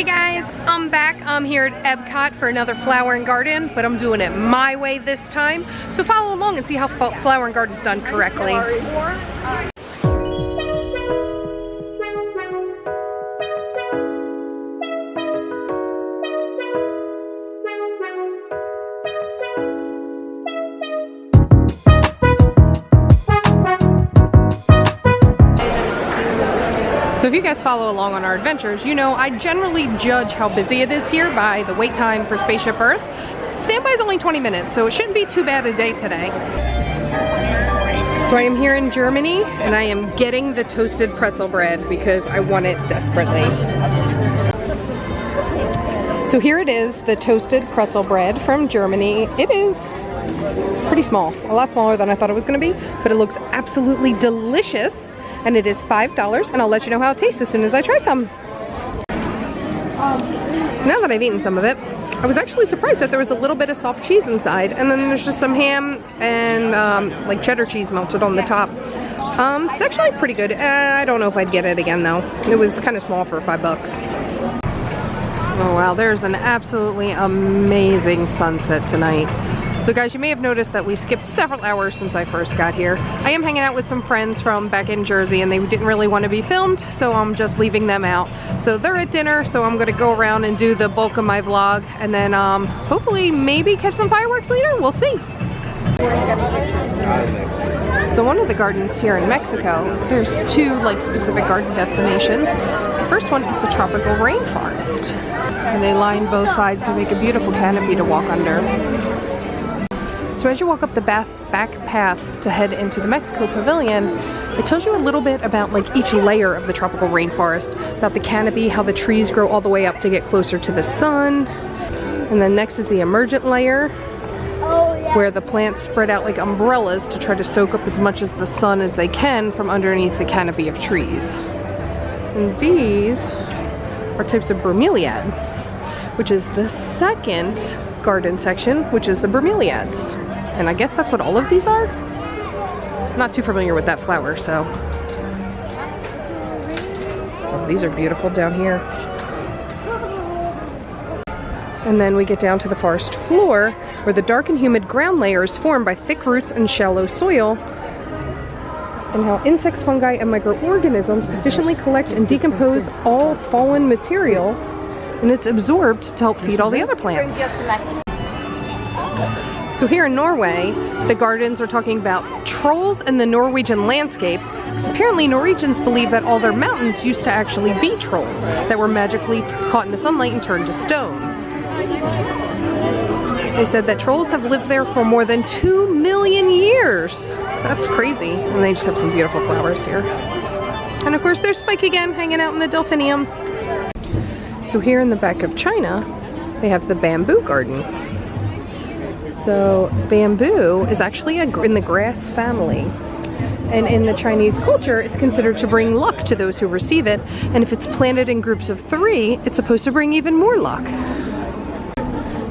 Hey guys, I'm back. I'm here at Epcot for another flower and garden, but I'm doing it my way this time. So follow along and see how flower and garden's done correctly. So if you guys follow along on our adventures, you know I generally judge how busy it is here by the wait time for Spaceship Earth. Standby is only 20 minutes, so it shouldn't be too bad a day today. So I am here in Germany, and I am getting the toasted pretzel bread because I want it desperately. So here it is, the toasted pretzel bread from Germany. It is pretty small, a lot smaller than I thought it was going to be, but it looks absolutely delicious. And it is $5, and I'll let you know how it tastes as soon as I try some. So now that I've eaten some of it, I was actually surprised that there was a little bit of soft cheese inside, and then there's just some ham and like cheddar cheese melted on the top. It's actually pretty good. I don't know if I'd get it again though. It was kind of small for $5. Oh wow, there's an absolutely amazing sunset tonight. So guys, you may have noticed that we skipped several hours since I first got here. I am hanging out with some friends from back in Jersey, and they didn't really want to be filmed, so I'm just leaving them out. So they're at dinner, so I'm gonna go around and do the bulk of my vlog, and then hopefully maybe catch some fireworks later. We'll see. So one of the gardens here in Mexico, there's two like specific garden destinations. The first one is the tropical rainforest, and they line both sides to make a beautiful canopy to walk under. So as you walk up the back path to head into the Mexico Pavilion, it tells you a little bit about like each layer of the tropical rainforest, about the canopy, how the trees grow all the way up to get closer to the sun. And then next is the emergent layer, where the plants spread out like umbrellas to try to soak up as much as the sun as they can from underneath the canopy of trees. And these are types of bromeliad, which is the second garden section, which is the bromeliads. And I guess that's what all of these are? Not too familiar with that flower, so. Oh, these are beautiful down here. And then we get down to the forest floor, where the dark and humid ground layer is formed by thick roots and shallow soil, and how insects, fungi, and microorganisms efficiently collect and decompose all fallen material, and it's absorbed to help feed all the other plants. So here in Norway, the gardens are talking about trolls and the Norwegian landscape, because apparently Norwegians believe that all their mountains used to actually be trolls that were magically caught in the sunlight and turned to stone. They said that trolls have lived there for more than 2 million years. That's crazy. And they just have some beautiful flowers here. And of course there's Spike again, hanging out in the delphinium. So here in the back of China, they have the bamboo garden. So bamboo is actually in the grass family. And in the Chinese culture, it's considered to bring luck to those who receive it. And if it's planted in groups of 3, it's supposed to bring even more luck.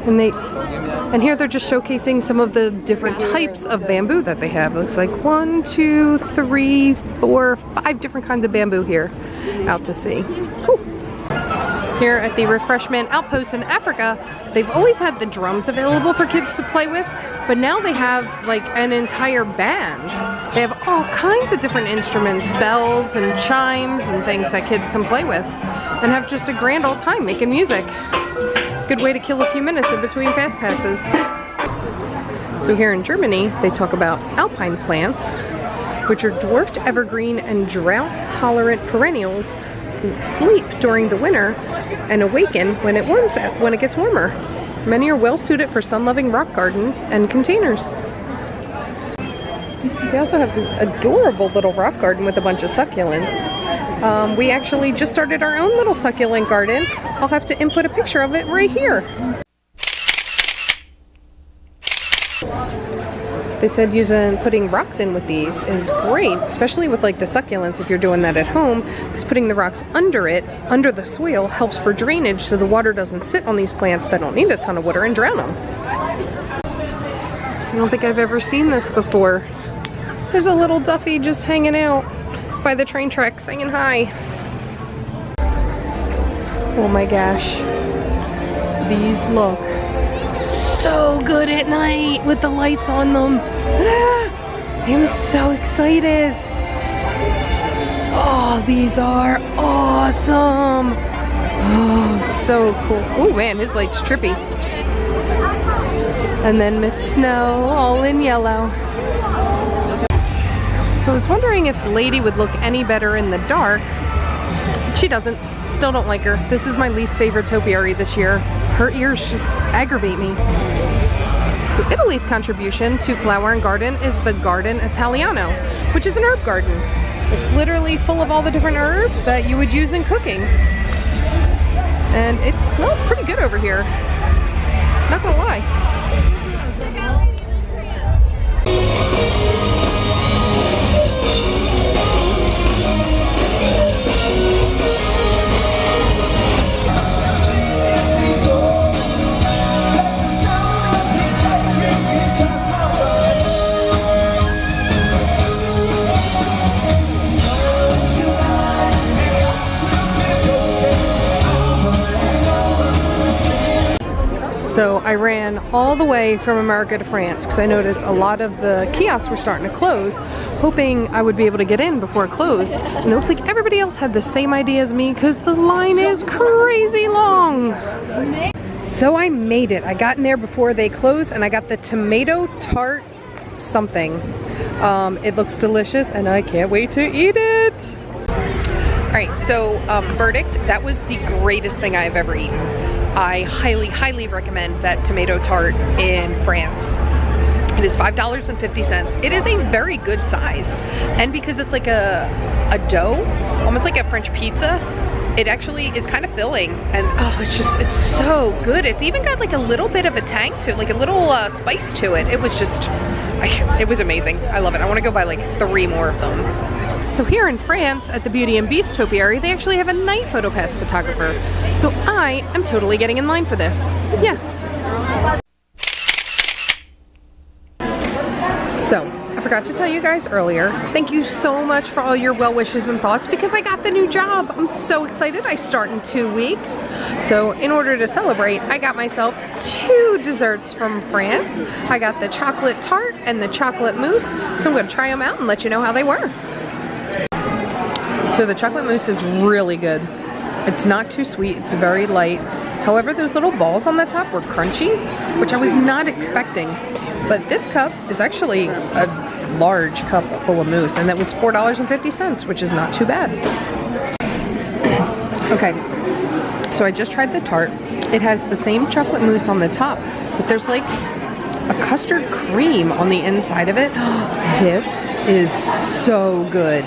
And here they're just showcasing some of the different types of bamboo that they have. It looks like 1, 2, 3, 4, 5 different kinds of bamboo here out to sea. Cool. Here at the refreshment outpost in Africa, they've always had the drums available for kids to play with, but now they have like an entire band. They have all kinds of different instruments, bells and chimes and things that kids can play with, and have just a grand old time making music. Good way to kill a few minutes in between fast passes. So here in Germany, they talk about alpine plants, which are dwarfed evergreen and drought-tolerant perennials that sleep during the winter and awaken when it gets warmer. Many are well suited for sun-loving rock gardens and containers. They also have this adorable little rock garden with a bunch of succulents. We actually just started our own little succulent garden. I'll have to input a picture of it right here. They said putting rocks in with these is great, especially with like the succulents if you're doing that at home, because putting the rocks under the soil, helps for drainage so the water doesn't sit on these plants that don't need a ton of water and drown them. I don't think I've ever seen this before. There's a little Duffy just hanging out by the train track saying hi. Oh my gosh. These look so good at night with the lights on them. I'm so excited. Oh, these are awesome. Oh, so cool. Oh man, his light's trippy. And then Miss Snow, all in yellow. So I was wondering if Lady would look any better in the dark. She doesn't. Still don't like her. This is my least favorite topiary this year. Her ears just aggravate me. So Italy's contribution to Flower and Garden is the Garden Italiano, which is an herb garden. It's literally full of all the different herbs that you would use in cooking. And it smells pretty good over here. Not gonna lie. So I ran all the way from America to France because I noticed a lot of the kiosks were starting to close, hoping I would be able to get in before it closed. And it looks like everybody else had the same idea as me because the line is crazy long. So I made it. I got in there before they closed and I got the tomato tart something. It looks delicious and I can't wait to eat it. Alright, so verdict, that was the greatest thing I've ever eaten. I highly, highly recommend that tomato tart in France. It is $5.50. It is a very good size. And because it's like a dough, almost like a French pizza, it actually is kind of filling. And oh, it's so good. It's even got like a little bit of a tang to it, like a little spice to it. It was just, it was amazing. I love it. I want to go buy like 3 more of them. So here in France, at the Beauty and Beast topiary, they actually have a night photo pass photographer. So I am totally getting in line for this. Yes. So, I forgot to tell you guys earlier, thank you so much for all your well wishes and thoughts because I got the new job. I'm so excited. I start in 2 weeks. So in order to celebrate, I got myself 2 desserts from France. I got the chocolate tart and the chocolate mousse. So I'm going to try them out and let you know how they were. So the chocolate mousse is really good. It's not too sweet, it's very light. However, those little balls on the top were crunchy, which I was not expecting. But this cup is actually a large cup full of mousse, and that was $4.50, which is not too bad. Okay, so I just tried the tart. It has the same chocolate mousse on the top, but there's like a custard cream on the inside of it. This is so good.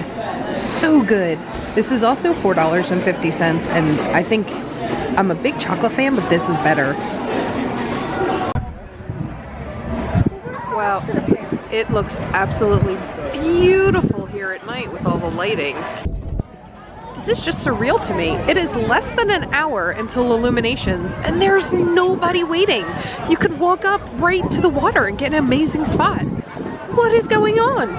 So good. This is also $4.50, and I think I'm a big chocolate fan, but this is better. Wow, it looks absolutely beautiful here at night with all the lighting. This is just surreal to me. It is less than an hour until illuminations, and there's nobody waiting. You could walk up right to the water and get an amazing spot. What is going on?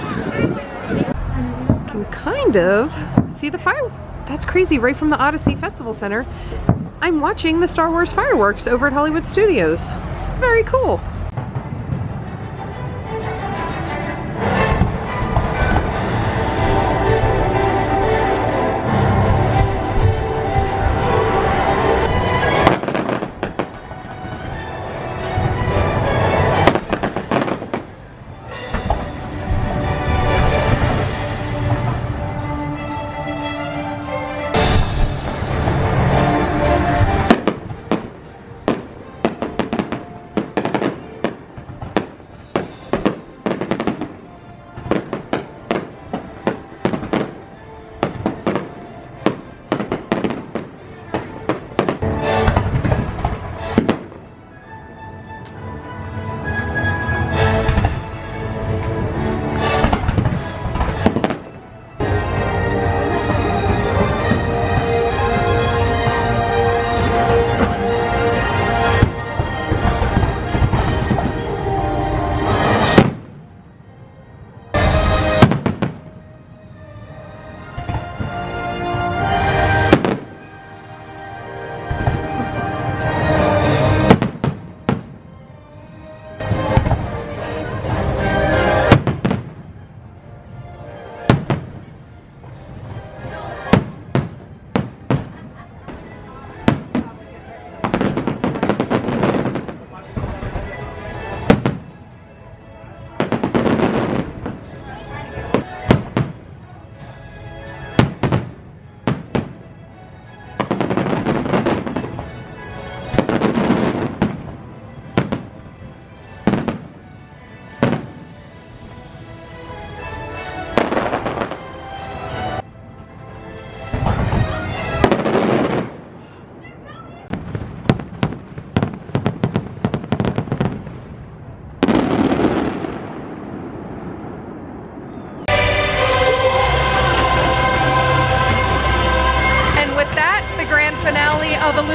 Can kind of see the fire. That's crazy. Right from the Odyssey Festival Center, I'm watching the Star Wars fireworks over at Hollywood Studios. Very cool.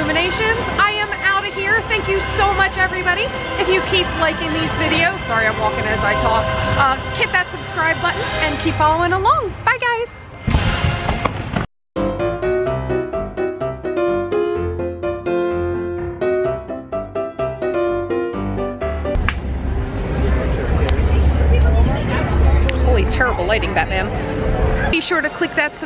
illuminations. I am out of here. Thank you so much, everybody. If you keep liking these videos, sorry I'm walking as I talk, hit that subscribe button and keep following along. Bye guys. Holy terrible lighting, Batman. Be sure to click that